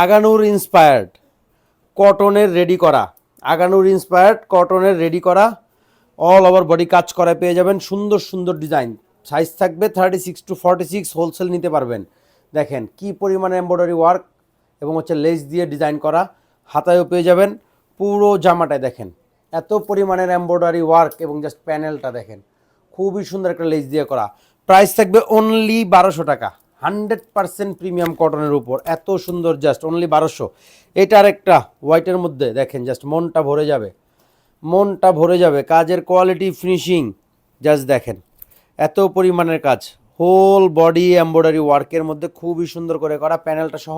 Aganoor inspired কটনের ready করা, Aganoor inspired কটনের রেডি করা, অল ওভার বডি কাজ করা পেয়ে যাবেন। সুন্দর সুন্দর ডিজাইন, সাইজ থাকবে 36 to 46, হোলসেল নিতে পারবেন। দেখেন কি পরিমাণে এমব্রয়ডারি ওয়ার্ক এবং হচ্ছে লেস দিয়ে ডিজাইন করা, হাতায়ও পেয়ে যাবেন। পুরো জামাটায় দেখেন এত পরিমাণের এমব্রয়ডারি ওয়ার্ক এবং জাস্ট প্যানেলটা দেখেন খুবই সুন্দর একটা লেস দিয়ে করা। প্রাইস থাকবে অনলি 1200 টাকা, 100% প্রিমিয়াম কটনের উপর, এত সুন্দর, জাস্ট অনলি 1200। এটা আরেকটা হোয়াইটের মধ্যে দেখেন, জাস্ট মনটা ভরে যাবে, মনটা ভরে যাবে। কাজের কোয়ালিটি, ফিনিশিং জাস্ট দেখেন, এত পরিমাণের কাজ, হোল বডি এমব্রয়ডারি ওয়ার্কের মধ্যে খুবই সুন্দর করে করা, প্যানেলটা সহ।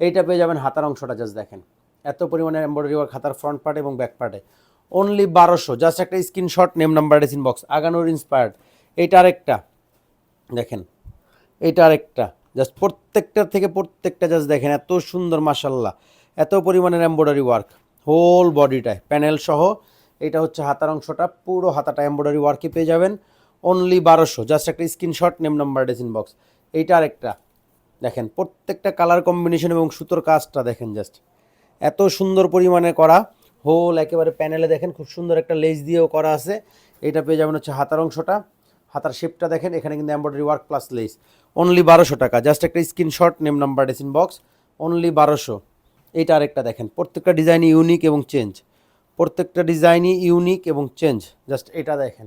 এইটা পেয়ে যাবেন হাতার অংশটা, জাস্ট দেখেন এত পরিমাণের এমব্রয়ডারি ওয়ার্ক হাতার ফ্রন্ট পার্টে এবং ব্যাক পার্টে, অনলি 1200। জাস্ট একটা স্ক্রিনশট, নেম নাম্বার, ডিসিন বক্স, আগানোর ইন্সপায়ার্ড। এইটা আরেকটা দেখেন, এইটা আরেকটা, জাস্ট প্রত্যেকটার থেকে প্রত্যেকটা জাস্ট দেখেন এত সুন্দর, মাশাল্লাহ, এত পরিমাণের এমব্রয়ডারি ওয়ার্ক হোল বডিটায় প্যানেল সহ। এটা হচ্ছে হাতার অংশটা, পুরো হাতাটা এমব্রয়ডারি ওয়ার্কে পেয়ে যাবেন অনলি 1200। জাস্ট একটা স্ক্রিনশট, নেম নাম্বার, ডিসিন বক্স। এইটা আরেকটা দেখেন, প্রত্যেকটা কালার কম্বিনেশন এবং সুতোর কাজটা দেখেন, জাস্ট এত সুন্দর পরিমাণে করা, হোল একেবারে প্যানেলে দেখেন খুব সুন্দর একটা লেস দিয়েও করা আছে। এটা পেয়ে যাবেন হচ্ছে হাতার অংশটা, হাতার শেপটা দেখেন, এখানে কিন্তু embroidery work plus lace, only 1200 টাকা। জাস্ট একটা স্ক্রিনশট, নেম নাম্বার, ডিসিন বক্স, অনলি 1200। এইটা আরেকটা দেখেন, প্রত্যেকটা ডিজাইনই ইউনিক এবং চেঞ্জ, প্রত্যেকটা ডিজাইনই ইউনিক এবং চেঞ্জ। জাস্ট এটা দেখেন,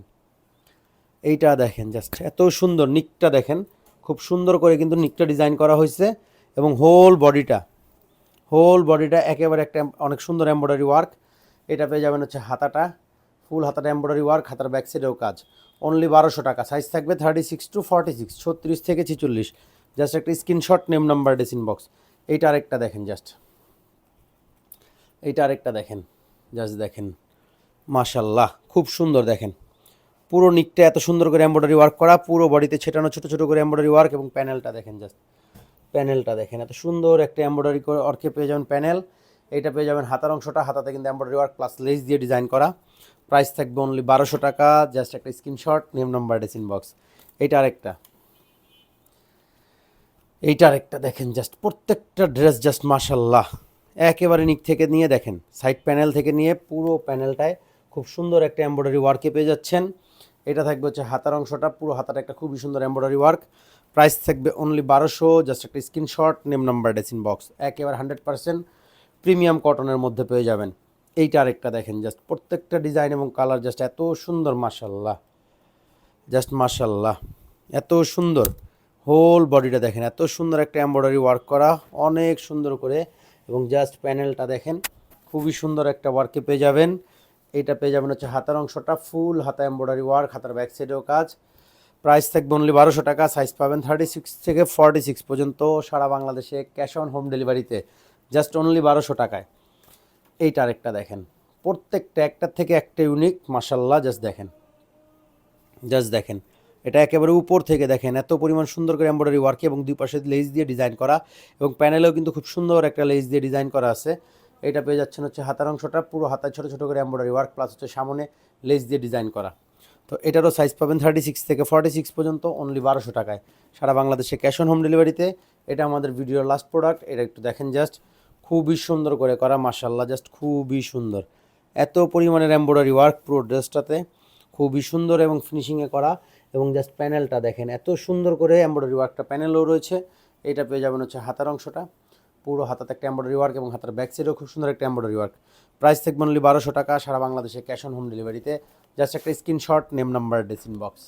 এইটা দেখেন, জাস্ট এত সুন্দর, নিকটা দেখেন খুব সুন্দর করে কিন্তু নিকটা ডিজাইন করা হয়েছে এবং হোল বডিটা একেবারে একটা অনেক সুন্দর এমব্রয়ডারি ওয়ার্ক। এটা পেয়ে যাবেন হচ্ছে হাতাটা, ফুল হাতাটা এমব্রয়ডারি ওয়ার্ক, হাতার ব্যাক সাইডেও কাজ, অনলি 1200 টাকা। সাইজ থাকবে 36 to 46, 36 থেকে 46। জাস্ট একটা স্ক্রিনশট, নেম নাম্বার, ডিসিন বক্স। এইটা আরেকটা দেখেন, জাস্ট এইটা আরেকটা দেখেন, জাস্ট দেখেন মাশাল্লাহ, খুব সুন্দর দেখেন, পুরো নিকটা এত সুন্দর করে এমব্রয়ডারি ওয়ার্ক করা, পুরো বডিতে ছেটানো ছোটো ছোটো করে এমব্রয়ডারি ওয়ার্ক এবং প্যানেলটা দেখেন, জাস্ট প্যানেলটা দেখেন এত সুন্দর একটা এমব্রয়ডারি করে ওয়ার্কে পেয়ে যাবেন প্যানেল। এইটা পেয়ে যাবেন হাতার অংশটা, হাতাতে কিন্তু এমব্রয়ডারি ওয়ার্ক প্লাস লেস দিয়ে ডিজাইন করা। প্রাইস থাকবে অনলি 1200 টাকা। জাস্ট একটা স্ক্রিনশট, নেম নাম্বার, ডিসিন বক্স। এইটা আরেকটা, এইটা আরেকটা দেখেন, জাস্ট প্রত্যেকটা ড্রেস জাস্ট মাশাল্লাহ, একেবারে নিক থেকে নিয়ে দেখেন, সাইড প্যানেল থেকে নিয়ে পুরো প্যানেলটায় খুব সুন্দর একটা এমব্রয়ডারি ওয়ার্কে পেয়ে যাচ্ছেন। এটা থাকবে হচ্ছে হাতার অংশটা, পুরো হাতাটা একটা খুবই সুন্দর এমব্রয়ডারি ওয়ার্ক। প্রাইস থাকবে অনলি 1200। জাস্ট একটা স্ক্রিনশট, নেম নাম্বার, ডিসিন বক্স। একেবারে 100% প্রিমিয়াম কটনের মধ্যে পেয়ে যাবেন। এইটা আরেকটা দেখেন, জাস্ট প্রত্যেকটা ডিজাইন এবং কালার জাস্ট এত সুন্দর, মাশাল্লাহ, জাস্ট মাশাল্লাহ, এত সুন্দর। হোল বডিটা দেখেন এত সুন্দর একটা এমব্রয়ডারি ওয়ার্ক করা, অনেক সুন্দর করে, এবং জাস্ট প্যানেলটা দেখেন খুবই সুন্দর একটা ওয়ার্কে পেয়ে যাবেন। এটা পেয়ে যাবেন হচ্ছে হাতার অংশটা, ফুল হাতা এমব্রয়ডারি ওয়ার্ক, হাতার ব্যাক সাইডেও কাজ। প্রাইস থাকবে অনলি 1200 টাকা। সাইজ পাবেন 36 থেকে 46 পর্যন্ত, সারা বাংলাদেশে ক্যাশ অন হোম ডেলিভারিতে, জাস্ট অনলি 1200 টাকায়। এইটা আরেকটা দেখেন, প্রত্যেকটা একটার থেকে একটা ইউনিক, মাশাল্লাহ, জাস্ট দেখেন, জাস্ট দেখেন, এটা একেবারে উপর থেকে দেখেন এত পরিমাণ সুন্দর করে এমব্রয়ডারি ওয়ার্ক এবং দুই পাশে লেস দিয়ে ডিজাইন করা, এবং প্যানেলেও কিন্তু খুব সুন্দর একটা লেস দিয়ে ডিজাইন করা আছে। এটা পেয়ে যাচ্ছেন হচ্ছে হাতার অংশটা, পুরো হাতায় ছোটো ছোটো করে এমব্রয়ডারি ওয়ার্ক প্লাস হচ্ছে সামনে লেস দিয়ে ডিজাইন করা। তো এটারও সাইজ পাবেন 36 থেকে 46 পর্যন্ত, অনলি 1200 টাকায়, সারা বাংলাদেশে ক্যাশ অন হোম ডেলিভারিতে। এটা আমাদের ভিডিওর লাস্ট প্রোডাক্ট, এটা একটু দেখেন, জাস্ট খুবই সুন্দর করে করা, মাশাল্লাহ, জাস্ট খুবই সুন্দর, এত পরিমাণের এমব্রয়ডারি ওয়ার্ক পুরো ড্রেসটাতে, খুবই সুন্দর এবং ফিনিশিংয়ে করা। এবং জাস্ট প্যানেলটা দেখেন এত সুন্দর করে এমব্রয়ডারি ওয়ার্কটা প্যানেলও রয়েছে। এটা পেয়ে যাবেন হচ্ছে হাতার অংশটা, পুরো হাতাতে একটা এমব্রয়ডারি ওয়ার্ক এবং হাতার ব্যাক সাইডেও খুব সুন্দর একটা এমব্রয়ডারি ওয়ার্ক। প্রাইস থাকবে অনলি 1200 টাকা, সারা বাংলাদেশে ক্যাশ অন হোম ডেলিভারিতে। জাস্ট একটা স্ক্রিনশট, নেম নাম্বার, ডিসিন বক্স।